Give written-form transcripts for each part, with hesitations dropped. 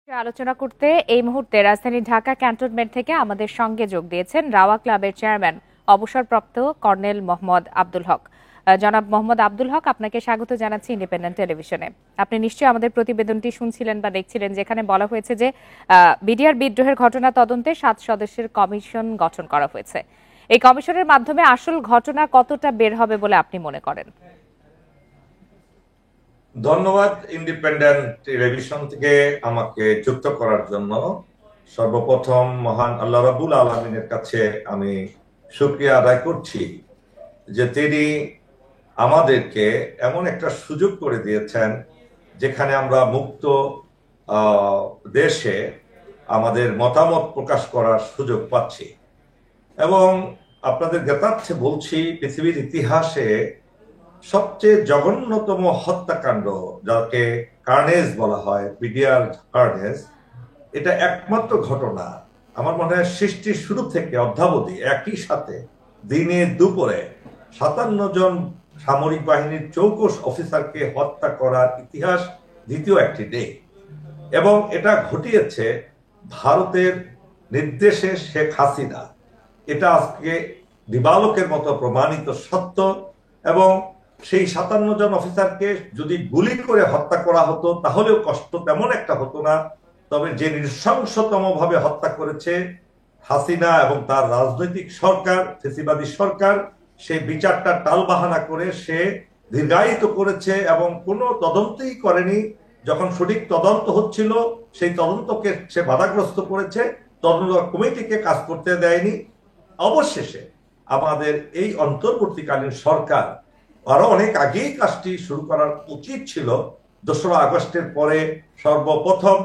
আলোচনা করতে এই মুহূর্তে রাজধানী ঢাকা ক্যান্টনমেন্ট থেকে আমাদের সঙ্গে যোগ দিয়েছেন রাওয়া ক্লাবের চেয়ারম্যান অবসরপ্রাপ্ত কর্নেল মোহাম্মদ আব্দুল হক। জনাব মোহাম্মদ আব্দুল হক, আপনাকে স্বাগত জানাচ্ছি ইন্ডিপেন্ডেন্ট টেলিভিশনে। আপনি নিশ্চয়ই আমাদের প্রতিবেদনটি শুনছিলেন বা দেখছিলেন, যেখানে বলা হয়েছে যে বিডিআর বিদ্রোহের ঘটনা তদন্তে 7 সদস্যের কমিশন গঠন করা হয়েছে। এই কমিশনের মাধ্যমে আসল ঘটনা কতটা বের হবে বলে আপনি মনে করেন? ধন্যবাদ ইন্ডিপেন্ডেন্ট টেলিভিশন থেকে আমাকে যুক্ত করার জন্য। সর্বপ্রথম মহান আল্লাহ রাব্বুল আলামিনের কাছে আমি শুকরিয়া আদায় করছি যে তিনি আমাদেরকে এমন একটা সুযোগ করে দিয়েছেন যেখানে আমরা মুক্ত দেশে আমাদের মতামত প্রকাশ করার সুযোগ পাচ্ছি। এবং আপনাদের জ্ঞাতার্থে বলছি, পৃথিবীর ইতিহাসে সবচেয়ে জঘন্যতম হত্যাকাণ্ড, যাকে কার্নেজ বলা হয়, বিডিআর কার্নেজ, এটা একমাত্র ঘটনা আমার মনে হয় সৃষ্টির শুরু থেকে অদ্যাবধি একই সাথে দিনে দুপুরে 57 জন সামরিক বাহিনীর চৌকস অফিসারকে হত্যা করার ইতিহাস দ্বিতীয় একটি নেই। এবং এটা ঘটিয়েছে ভারতের নির্দেশে শেখ হাসিনা। এটা আজকে দিবালোকের মতো প্রমাণিত সত্য। এবং সেই 57 জন অফিসারকে যদি গুলি করে হত্যা করা হতো তাহলেও কষ্ট তেমন একটা হতো না। তবে যে নৃশংসতম ভাবে হত্যা করেছে হাসিনা এবং তার রাজনৈতিক সরকার, ফেসিবাদী সরকার, সেই বিচারটা টালবাহানা করে সে দীর্ঘায়িত করেছে এবং কোনো তদন্তই করেনি। যখন সঠিক তদন্ত হচ্ছিল সেই তদন্তকে সে বাধাগ্রস্ত করেছে, তদন্ত কমিটিকে কাজ করতে দেয়নি। অবশেষে আমাদের এই অন্তর্বর্তীকালীন সরকার আরো অনেক আগেই কাজটি শুরু করার উচিত ছিল। 2রা আগস্টের পরে সর্বপ্রথম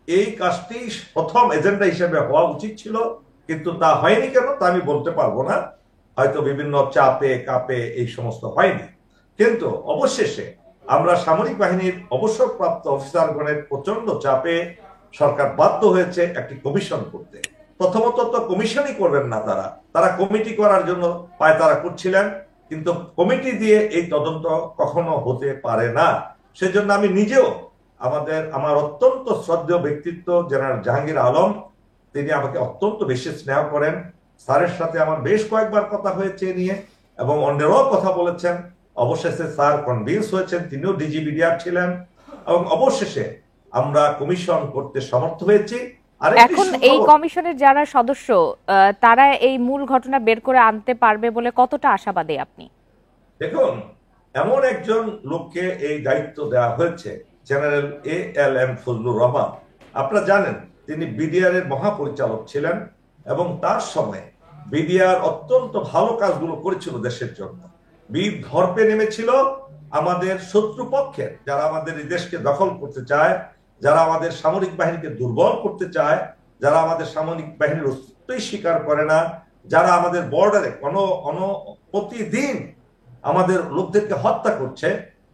এই কাজটি প্রথম এজেন্ডা হিসেবে হওয়া উচিত ছিল, কিন্তু তা হয়নি। কেন তা আমি বলতে পারবো না, হয়তো বিভিন্ন চাপে কাপে এই সমস্ত হয়নি। কিন্তু অবশেষে আমরা সামরিক বাহিনীর অবসরপ্রাপ্ত অফিসারগণের প্রচন্ড চাপে সরকার বাধ্য হয়েছে একটি কমিশন করতে। প্রথমত তো কমিশনই করবেন না, তারা কমিটি করার জন্য পায়তারা করছিলেন, কিন্তু কমিটি দিয়ে এই তদন্ত কখনো হতে পারে না। সেজন্য আমি নিজেও আমার অত্যন্ত শ্রদ্ধেয় ব্যক্তিত্ব জেনারেল জাহাঙ্গীর আলম, তিনি আমাকে অত্যন্ত বেশি স্নেহ করেন। স্যারের সাথে আমার বেশ কয়েকবার কথা হয়েছে নিয়ে, এবং অন্যরাও কথা বলেছেন। অবশেষে স্যার কনভিন্স হয়েছেন, তিনিও ডিজি বিডিআর ছিলেন, এবং অবশেষে আমরা কমিশন করতে সমর্থ হয়েছি। এখন এই কমিশনের যারা সদস্য, তারা এই মূল ঘটনা বের করে আনতে পারবে বলে কতটা আশাবাদী আপনি? দেখুন, এমন একজন লোককে এই দায়িত্ব দেওয়া হয়েছে, জেনারেল ALM ফজলুর রহমান। আপনারা জানেন তিনি বিডিআর এর মহাপরিচালক ছিলেন, এবং তার সময় বিডিআর অত্যন্ত ভালো কাজগুলো করেছিল দেশের জন্য। বীর ধর্পে নেমেছিল আমাদের শত্রুপক্ষের, যারা আমাদের এই দেশকে দখল করতে চায়, যারা আমাদের সামরিক বাহিনীকে দুর্বল করতে চায়, যারা আমাদের সামরিক বাহিনীর অস্তিত্বই স্বীকার করে না, যারা আমাদের বর্ডারে প্রতিদিন আমাদের লোকদেরকে হত্যা করছে।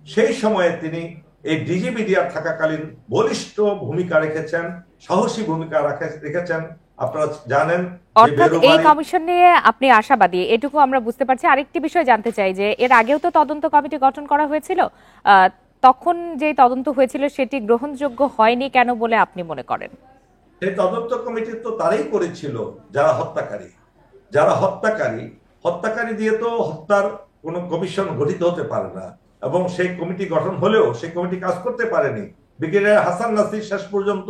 সেই সময়ে তিনি এই ডিজিবিডিআর থাকাকালীন বলিষ্ঠ ভূমিকা রেখেছেন, সাহসী ভূমিকা রেখেছেন। আপনারা জানেন, অর্থাৎ এই কমিশন নিয়ে আপনি আশাবাদী, এটুকু আমরা বুঝতে পারছি। আরেকটি বিষয় জানতে চাই যে এর আগেও তো তদন্ত কমিটি গঠন করা হয়েছিল, তখন যে তদন্ত হয়েছিল সেটি গ্রহণযোগ্য হয়নি কেন বলে আপনি মনে করেন? সেই তদন্ত কমিটি তো তারাই করেছিল যারা হত্যাকারী দিয়ে তো হত্যার কোনো কমিশন গঠিত হতে পারে না। এবং সেই কমিটি গঠন হলেও সেই কমিটি কাজ করতে পারেনি। ব্রিগেডিয়ার হাসান নাসির শেষ পর্যন্ত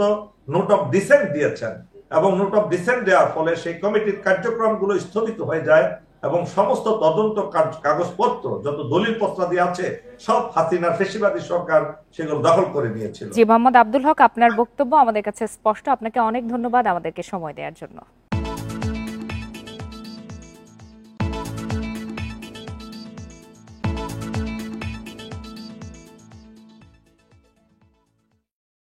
নোট অফ ডিসেন্ট দিয়েছেন, এবং নোট অফ ডিসেন্ট দেওয়ার ফলে সেই কমিটির কার্যক্রমগুলো স্থগিত হয়ে যায়, এবং সমস্ত তদন্ত কাগজপত্র যত দলিলপত্রাদি আছে সব হাসিনার ফেসিবাদী সরকার সেগুলো দখল করে নিয়েছিল। জি, মোহাম্মদ আব্দুল হক, আপনার বক্তব্য আমাদের কাছে স্পষ্ট। আপনাকে অনেক ধন্যবাদ আমাদেরকে সময় দেওয়ার জন্য।